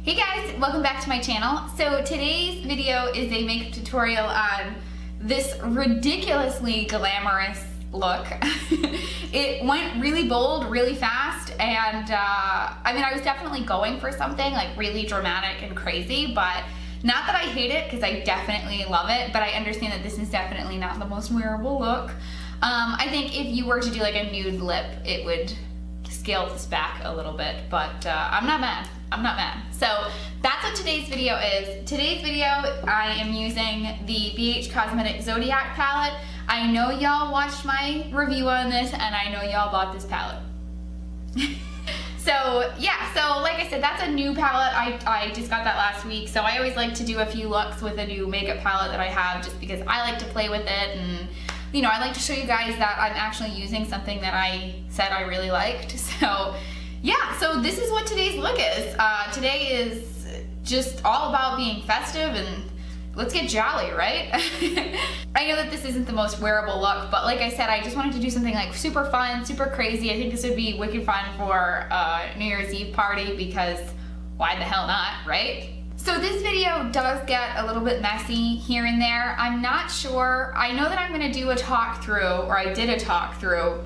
Hey guys, welcome back to my channel. So today's video is a makeup tutorial on this ridiculously glamorous look. It went really bold, really fast, and I mean, I was definitely going for something like really dramatic and crazy, but not that I hate it, because I definitely love it, but I understand that this is definitely not the most wearable look. I think if you were to do like a nude lip, it would scale this back a little bit, but I'm not mad. I'm not mad. So that's what today's video is. Today's video, I am using the BH Cosmetics Zodiac palette. I know y'all watched my review on this, and I know y'all bought this palette. So yeah, so like I said, that's a new palette. I just got that last week, so I always like to do a few looks with a new makeup palette that I have, just because I like to play with it, and you know, I like to show you guys that I'm actually using something that I said I really liked. So yeah, so this is what today's look is. Today is just all about being festive and let's get jolly, right? I know that this isn't the most wearable look, but like I said, I just wanted to do something like super fun, super crazy. I think this would be wicked fun for a New Year's Eve party, because why the hell not, right? So this video does get a little bit messy here and there. I'm not sure. I know that I'm gonna do a talk through, or I did a talk through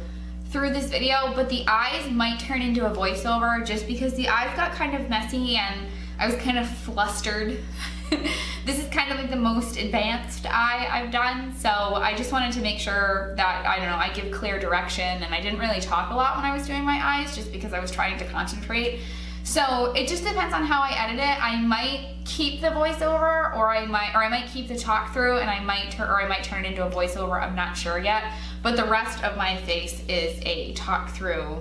this video, but the eyes might turn into a voiceover just because the eyes got kind of messy and I was kind of flustered. This is kind of like the most advanced eye I've done, so I just wanted to make sure that, I don't know, I give clear direction, and I didn't really talk a lot when I was doing my eyes just because I was trying to concentrate. So it just depends on how I edit it. I might keep the voiceover, or I might keep the talk through, and I might turn it into a voiceover. I'm not sure yet. But the rest of my face is a talk through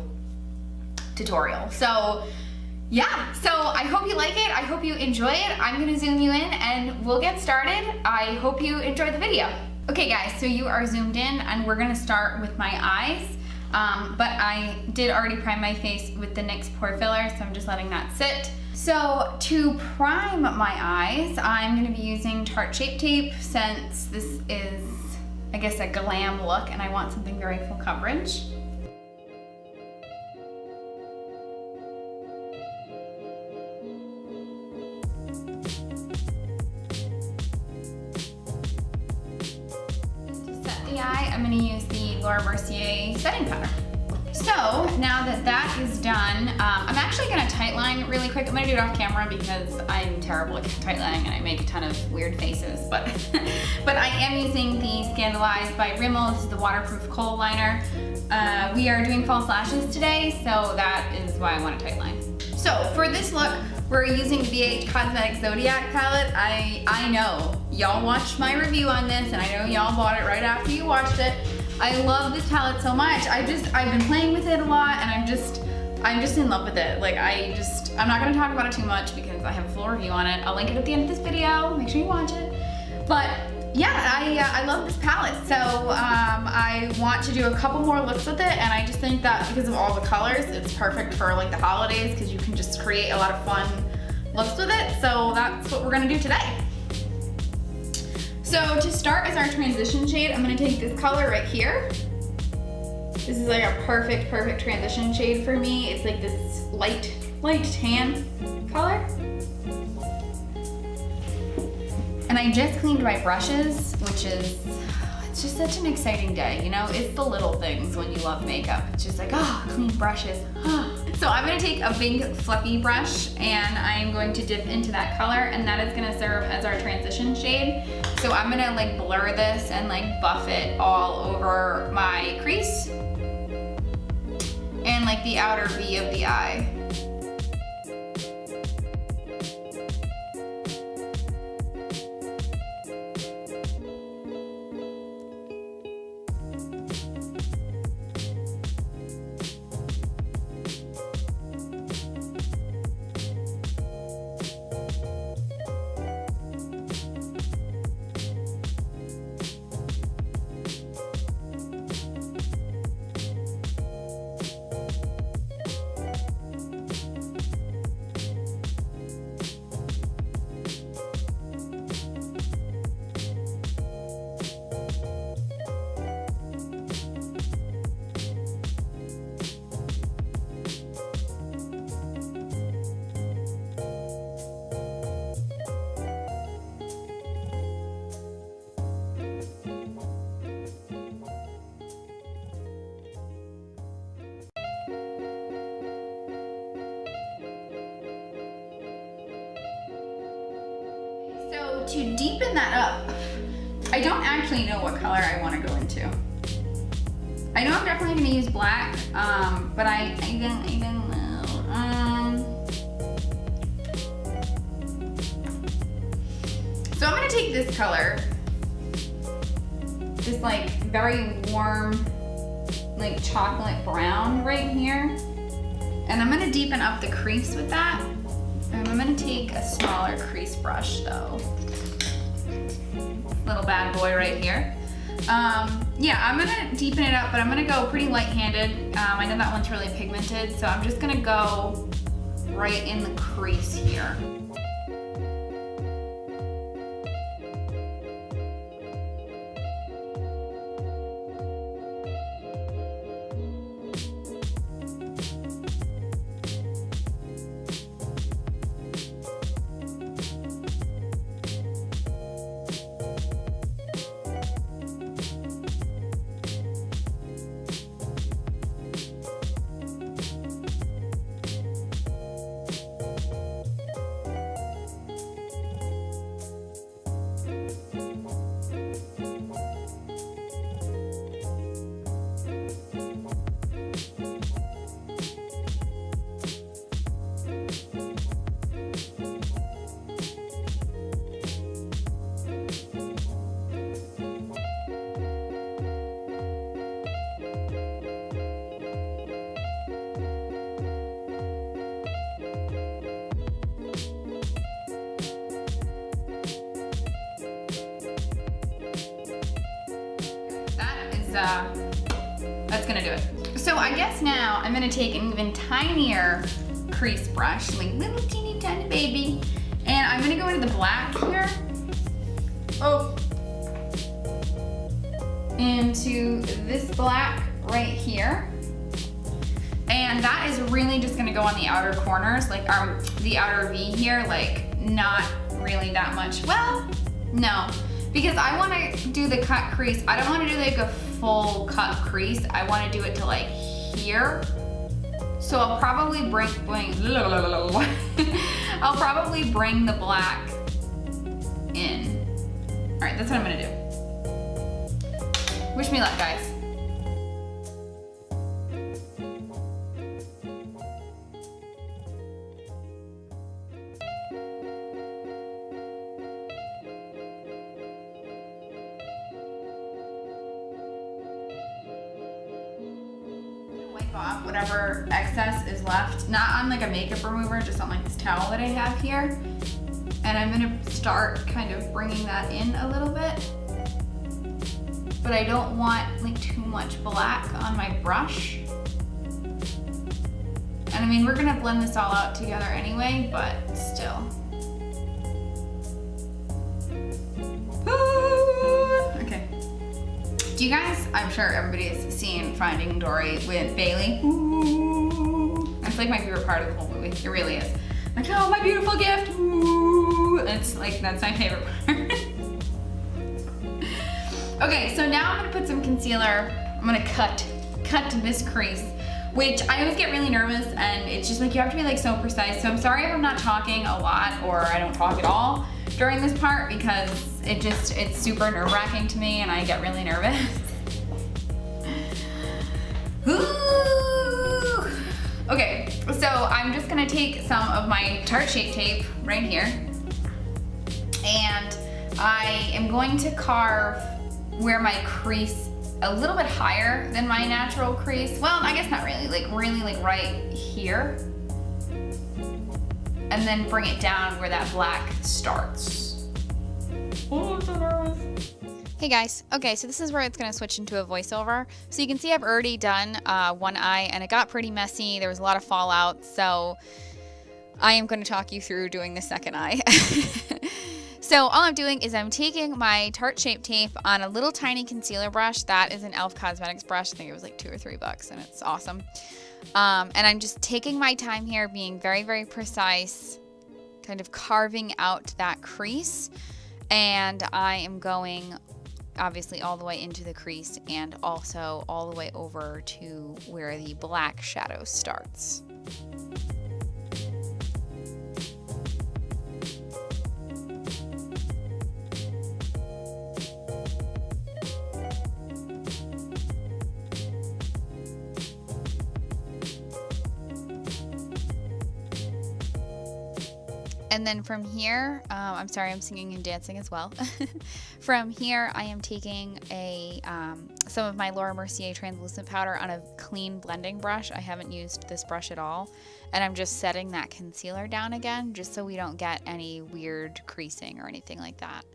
tutorial. So yeah, so I hope you like it. I hope you enjoy it. I'm gonna zoom you in and we'll get started. I hope you enjoy the video. Okay guys, so you are zoomed in and we're gonna start with my eyes. But I did already prime my face with the NYX Pore Filler, so I'm just letting that sit. So to prime my eyes, I'm gonna be using Tarte Shape Tape, since this is, I guess, a glam look and I want something very full coverage. To set the eye, I'm gonna use the Mercier setting powder. So now that that is done, I'm actually gonna tightline really quick. I'm gonna do it off camera because I'm terrible at tightlining and I make a ton of weird faces, but but I am using the Scandalized by Rimmel. This is the waterproof kohl liner. We are doing false lashes today, so that is why I want to tightline. So for this look, we're using the BH Cosmetics Zodiac palette. I know y'all watched my review on this, and I know y'all bought it right after you watched it. I love this palette so much. I've been playing with it a lot, and I'm just in love with it. Like I'm not gonna talk about it too much because I have a full review on it. I'll link it at the end of this video. Make sure you watch it. But yeah, I love this palette. So I want to do a couple more looks with it, and I just think that because of all the colors, it's perfect for like the holidays, because you can just create a lot of fun looks with it. So that's what we're gonna do today. So to start as our transition shade, I'm gonna take this color right here. This is like a perfect transition shade for me. It's like this light tan color. And I just cleaned my brushes, which is, it's just such an exciting day, you know? It's the little things when you love makeup. It's just like, oh, clean brushes. So I'm gonna take a big fluffy brush and I'm going to dip into that color, and that is gonna serve as our transition shade. So I'm gonna like blur this and like buff it all over my crease and like the outer V of the eye. to deepen that up, I don't actually know what color I want to go into. I know I'm definitely going to use black, but I don't know. So I'm going to take this color, this like very warm, like chocolate brown right here. And I'm going to deepen up the crease with that. And I'm going to take a smaller crease brush though. Little bad boy right here. Yeah, I'm gonna deepen it up, but I'm gonna go pretty light-handed. I know that one's really pigmented, so I'm just gonna go right in the crease here. That's gonna do it. So I guess now I'm gonna take an even tinier crease brush, like little teeny tiny baby, and I'm gonna go into the black here. Oh, into this black right here. And that is really just gonna go on the outer corners, like the outer V here, like not really that much. Well, no, because I wanna do the cut crease. I don't wanna do like a full cut crease. I wanna do it to like here. So I'll probably bring I'll probably bring the black in. All right, that's what I'm gonna do. Wish me luck, guys. Wipe off whatever excess is left, not on like a makeup remover, just on like this towel that I have here. And I'm gonna start kind of bringing that in a little bit. But I don't want like too much black on my brush. And I mean, we're gonna blend this all out together anyway, but still. Okay. Do you guys, I'm sure everybody has seen Finding Dory with Bailey. That's like my favorite part of the whole movie. It really is. Like, oh, my beautiful gift. It's like, that's my favorite part. Okay, so now I'm gonna put some concealer. I'm gonna cut this crease, which I always get really nervous, and it's just like, you have to be like so precise. So I'm sorry if I'm not talking a lot, or I don't talk at all during this part, because it's super nerve-wracking to me and I get really nervous. Ooh. Okay, so I'm just gonna take some of my Tarte Shape Tape right here, and I am going to carve where my crease a little bit higher than my natural crease. Well, I guess not really, like right here. And then bring it down where that black starts. Oh, I'm so nervous. Hey guys, okay, so this is where it's gonna switch into a voiceover. So you can see I've already done one eye, and it got pretty messy. There was a lot of fallout, so I am gonna talk you through doing the second eye. So all I'm doing is I'm taking my Tarte Shape Tape on a little tiny concealer brush. That is an e.l.f. Cosmetics brush. I think it was like $2 or $3, and it's awesome. And I'm just taking my time here, being very, very precise, kind of carving out that crease. And I am going obviously all the way into the crease and also all the way over to where the black shadow starts. And then from here, I'm sorry, I'm singing and dancing as well. From here, I am taking some of my Laura Mercier translucent powder on a clean blending brush. I haven't used this brush at all. And I'm just setting that concealer down again, just so we don't get any weird creasing or anything like that.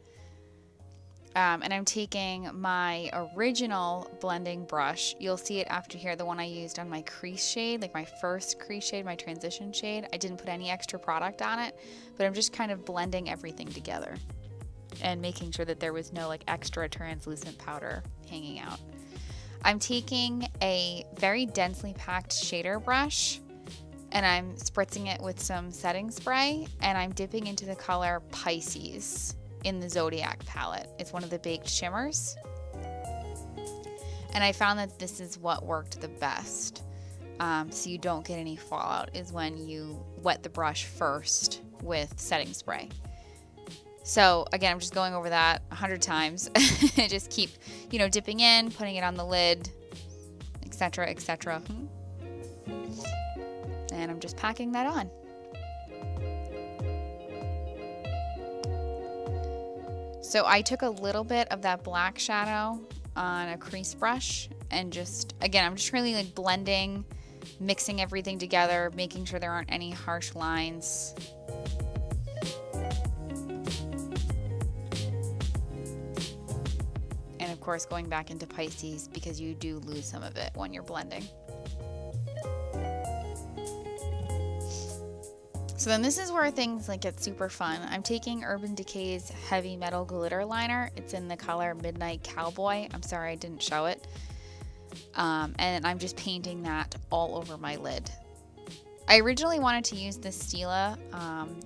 And I'm taking my original blending brush. You'll see it after here, the one I used on my crease shade, like my first crease shade, my transition shade. I didn't put any extra product on it, but I'm just kind of blending everything together and making sure that there was no like extra translucent powder hanging out. I'm taking a very densely packed shader brush and I'm spritzing it with some setting spray, and I'm dipping into the color Pisces in the Zodiac palette. It's one of the baked shimmers. And I found that this is what worked the best. So you don't get any fallout, is when you wet the brush first with setting spray. So again, I'm just going over that 100 times. Just keep, dipping in, putting it on the lid, etc., etc. And I'm just packing that on. So I took a little bit of that black shadow on a crease brush and I'm just really like blending, mixing everything together, making sure there aren't any harsh lines. And of course going back into Pisces because you do lose some of it when you're blending. So then this is where things like get super fun. I'm taking Urban Decay's Heavy Metal Glitter Liner. It's in the color Midnight Cowboy. I'm sorry I didn't show it. And I'm just painting that all over my lid. I originally wanted to use the Stila,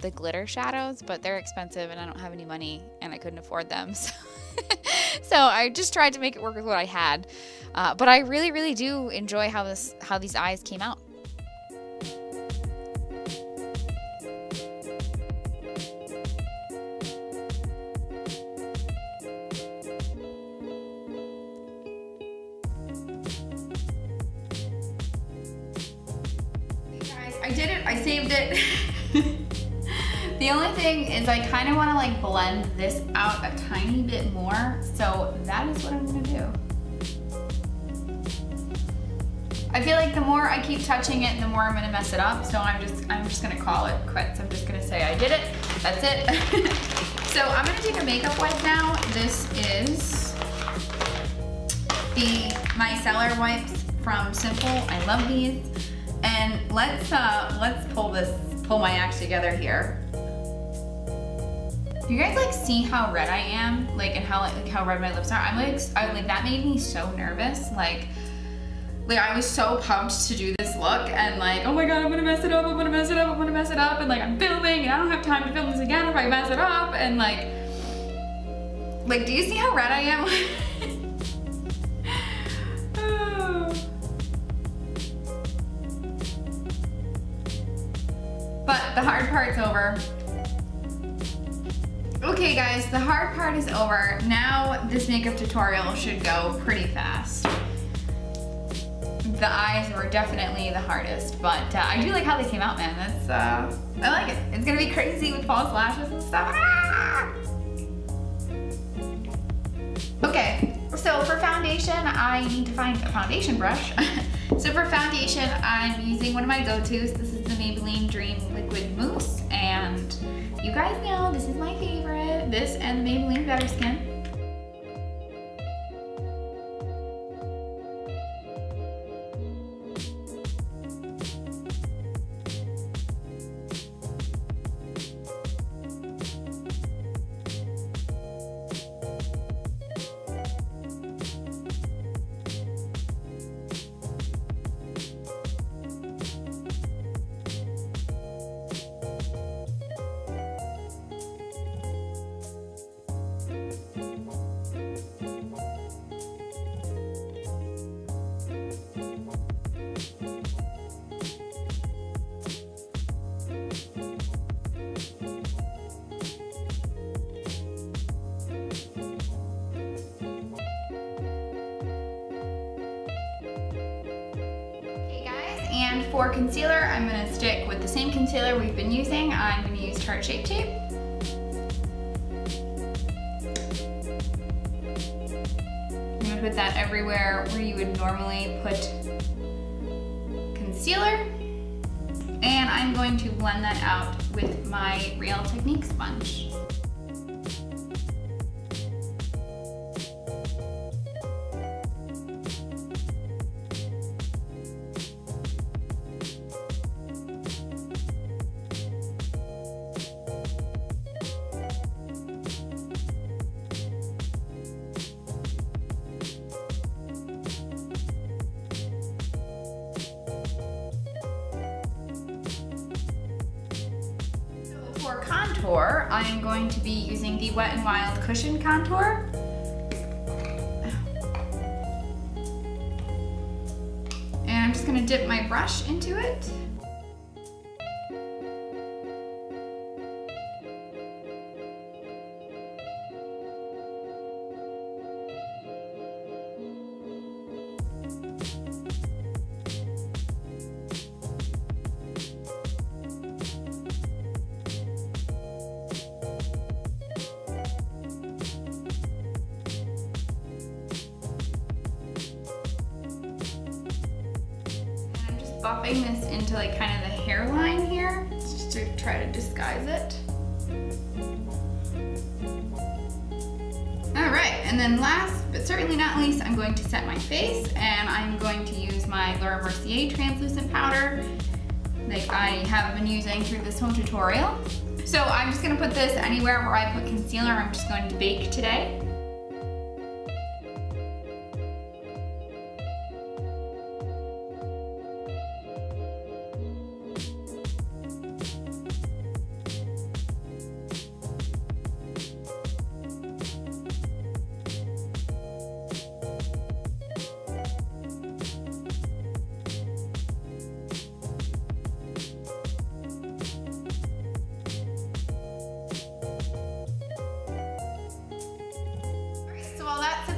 the glitter shadows, but they're expensive and I don't have any money and I couldn't afford them. So I just tried to make it work with what I had. But I really, really do enjoy how these eyes came out. I did it, I saved it. The only thing is I kind of want to like blend this out a tiny bit more, so that is what I'm gonna do. I feel like the more I keep touching it, the more I'm gonna mess it up, so I'm just gonna call it quits. I'm just gonna say I did it, that's it. So I'm gonna take a makeup wipe now. This is my Micellar wipes from Simple. I love these. And let's pull my act together here. You guys like see how red I am, like, and how red my lips are? I'm like that made me so nervous. Like I was so pumped to do this look, and like, oh my god, I'm gonna mess it up, I'm gonna mess it up, I'm gonna mess it up, and like I'm filming, and I don't have time to film this again if I mess it up, and like, do you see how red I am? But the hard part's over. Okay guys, the hard part is over. Now this makeup tutorial should go pretty fast. The eyes were definitely the hardest, but I do like how they came out, man. I like it. It's gonna be crazy with false lashes and stuff. Ah! Okay, so for foundation, I need to find a foundation brush. So for foundation, I'm using one of my go-tos. This is the Maybelline Dream Liquid Mousse, and you guys know this is my favorite. This and the Maybelline Better Skin. And for concealer, I'm gonna stick with the same concealer we've been using. I'm gonna use Tarte Shape Tape. I'm gonna put that everywhere where you would normally put concealer. And I'm going to blend that out with my Real Technique sponge. For contour, I am going to be using the Wet n Wild Cushion Contour. And I'm just gonna dip my brush into it. Buffing this into like kind of the hairline here, just to try to disguise it. All right, and then last but certainly not least, I'm going to set my face, and I'm going to use my Mercier translucent powder like I have been using through this whole tutorial. So I'm just gonna put this anywhere where I put concealer. I'm just going to bake today.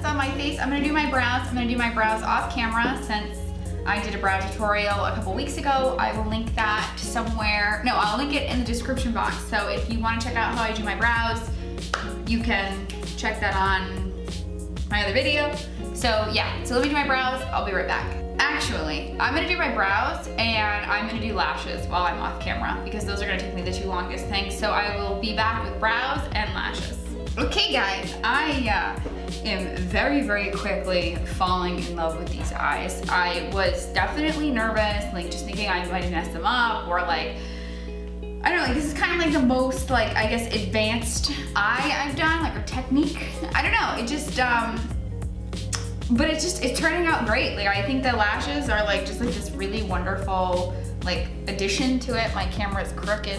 On my face, I'm gonna do my brows. I'm gonna do my brows off camera since I did a brow tutorial a couple weeks ago. I will link that somewhere. No, I'll link it in the description box. So if you want to check out how I do my brows, you can check that on my other video. So yeah, so let me do my brows. I'll be right back. Actually, I'm gonna do my brows and I'm gonna do lashes while I'm off camera because those are gonna take me the two longest things. So I will be back with brows and lashes. Okay guys, I am very, very quickly falling in love with these eyes. I was definitely nervous, like just thinking I might mess them up or like, I don't know, like this is kind of like the most like, I guess, advanced eye I've done, like a technique. I don't know, it just, but it's turning out great. Like I think the lashes are like just like this really wonderful like addition to it. My camera is crooked.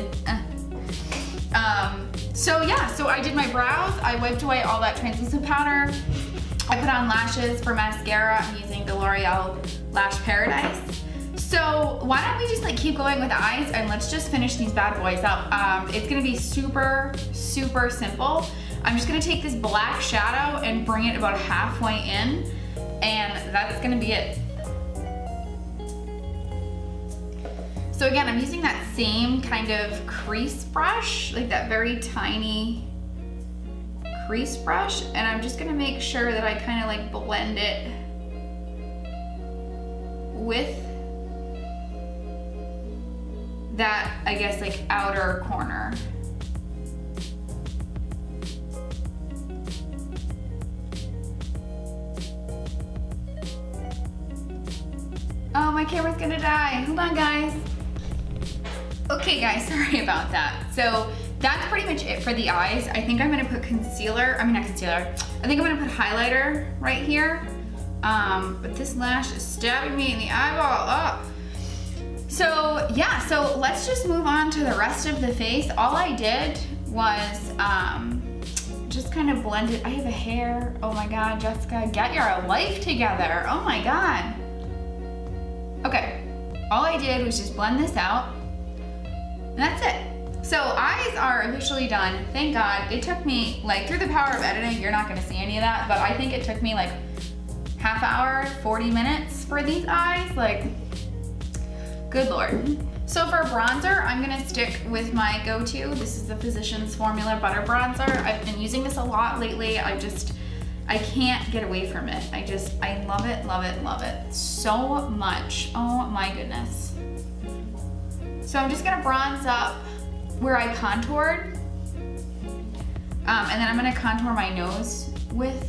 So yeah, so I did my brows. I wiped away all that translucent powder. I put on lashes. For mascara, I'm using the L'Oreal Lash Paradise. So why don't we just like keep going with eyes and let's just finish these bad boys up. It's gonna be super, super simple. I'm just gonna take this black shadow and bring it about halfway in, and that's gonna be it. So again, I'm using that same kind of crease brush, like that very tiny crease brush, and I'm just gonna make sure that I kind of like blend it with that, I guess, like outer corner. Oh, my camera's gonna die. Hold on, guys. Okay guys, sorry about that. So that's pretty much it for the eyes. I think I'm gonna put concealer, I mean not concealer, I think I'm gonna put highlighter right here. But this lash is stabbing me in the eyeball. Oh. So yeah, so let's just move on to the rest of the face. All I did was just kind of blend it. I have a hair, oh my God, Jessica, get your life together. Oh my God. Okay, all I did was just blend this out. And that's it. So eyes are officially done. Thank God. It took me, like, through the power of editing, you're not gonna see any of that, but I think it took me like half hour, 40 minutes for these eyes. Like, Good Lord. So for bronzer, I'm gonna stick with my go-to. This is the Physicians Formula Butter Bronzer. I've been using this a lot lately. I can't get away from it. I love it, love it, love it so much. Oh my goodness. So I'm just gonna bronze up where I contoured. And then I'm gonna contour my nose with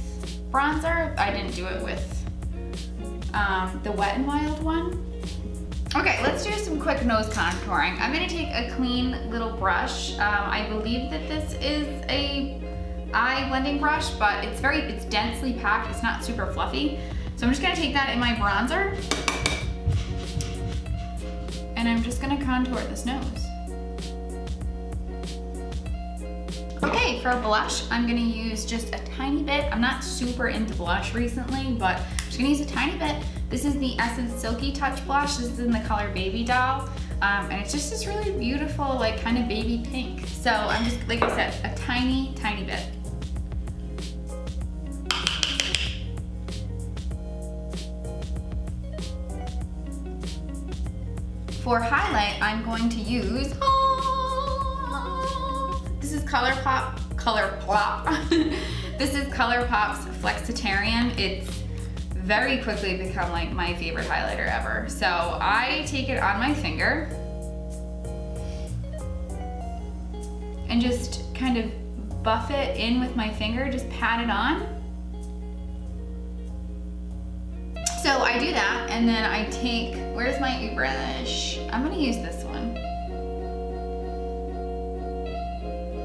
bronzer. I didn't do it with the Wet n Wild one. Okay, let's do some quick nose contouring. I'm gonna take a clean little brush. I believe that this is a eye blending brush, but it's densely packed. It's not super fluffy. So I'm just gonna take that in my bronzer, and I'm just gonna contour this nose. Okay, for blush, I'm gonna use just a tiny bit. I'm not super into blush recently, but I'm just gonna use a tiny bit. This is the Essence Silky Touch blush. This is in the color Babydoll. And it's just this really beautiful, like kind of baby pink. So I'm just, like I said, a tiny, tiny bit. For highlight, I'm going to use, this is Colourpop. This is Colourpop's Flexitarian. It's very quickly become like my favorite highlighter ever. So I take it on my finger and just kind of buff it in with my finger, just pat it on. So I do that, and then I take, where's my brush? I'm gonna use this one.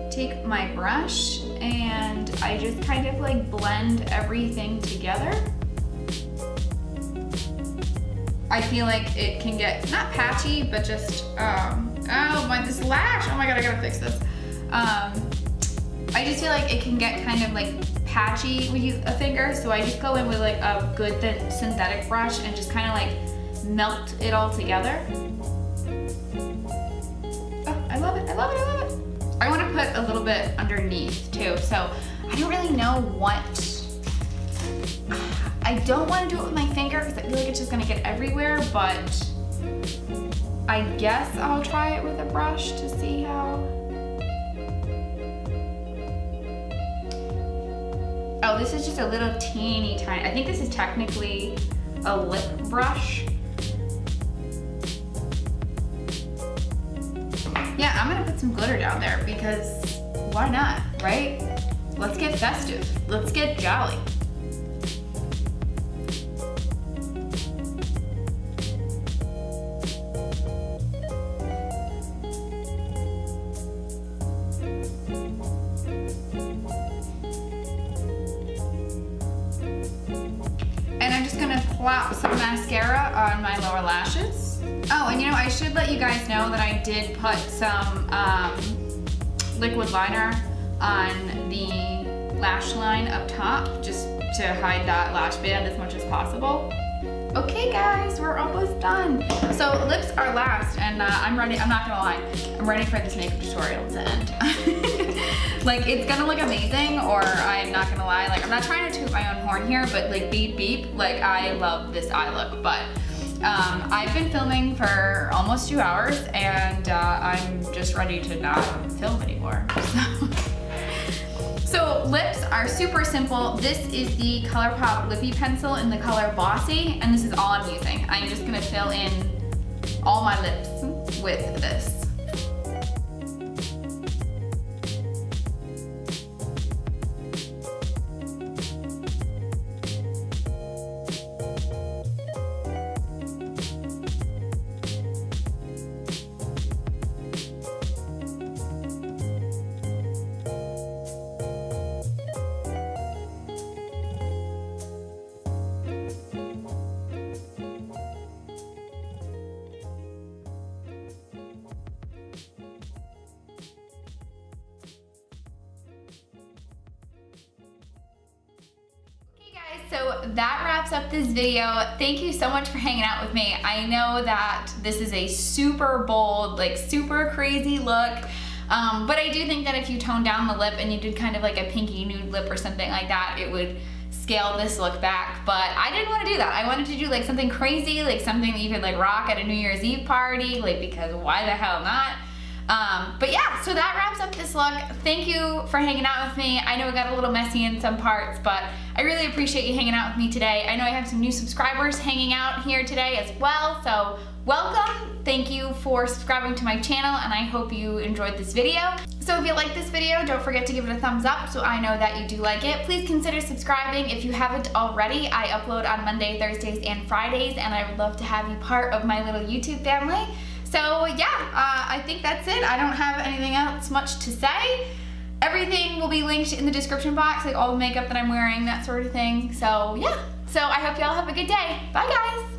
Take my brush and I just kind of like blend everything together. I feel like it can get, not patchy, but just, this lash, oh my God, I gotta fix this. I just feel like it can get kind of like patchy with a finger, so I just go in with like a good synthetic brush and just kind of like melt it all together. Oh, I love it, I love it, I love it. I want to put a little bit underneath too, so I don't really know what, I don't want to do it with my finger because I feel like it's just going to get everywhere, but I guess I'll try it with a brush to see how. Oh, this is just a little teeny tiny, I think this is technically a lip brush. Yeah, I'm gonna put some glitter down there because why not, right? Let's get festive. Let's get jolly. And I'm just gonna plop some mascara on my lower lashes. Oh, and you know, I should let you guys know that I did put some liquid liner on the lash line up top, just to hide that lash band as much as possible. Okay guys, we're almost done. So lips are last, and I'm ready, I'm not gonna lie, I'm ready for this makeup tutorial to end. Like, it's gonna look amazing, or I'm not gonna lie, like, I'm not trying to toot my own horn here, but like, beep beep, like, I love this eye look, but I've been filming for almost 2 hours, and I'm just ready to not film anymore. So lips are super simple. This is the Colourpop Lippie pencil in the color Bossy, and this is all I'm using. I'm just gonna fill in all my lips with this. So that wraps up this video. Thank you so much for hanging out with me. I know that this is a super bold, like super crazy look, but I do think that if you toned down the lip and you did kind of like a pinky nude lip or something like that, it would scale this look back, but I didn't want to do that. I wanted to do like something crazy, like something that you could like rock at a New Year's Eve party, like because why the hell not? But yeah, so that wraps up this look. Thank you for hanging out with me. I know it got a little messy in some parts, but I really appreciate you hanging out with me today. I know I have some new subscribers hanging out here today as well, so welcome. Thank you for subscribing to my channel, and I hope you enjoyed this video. So if you like this video, don't forget to give it a thumbs up so I know that you do like it. Please consider subscribing if you haven't already. I upload on Monday, Thursdays, and Fridays, and I would love to have you part of my little YouTube family. So yeah, I think that's it. I don't have anything else much to say. Everything will be linked in the description box, like all the makeup that I'm wearing, that sort of thing. So yeah, so I hope y'all have a good day. Bye guys.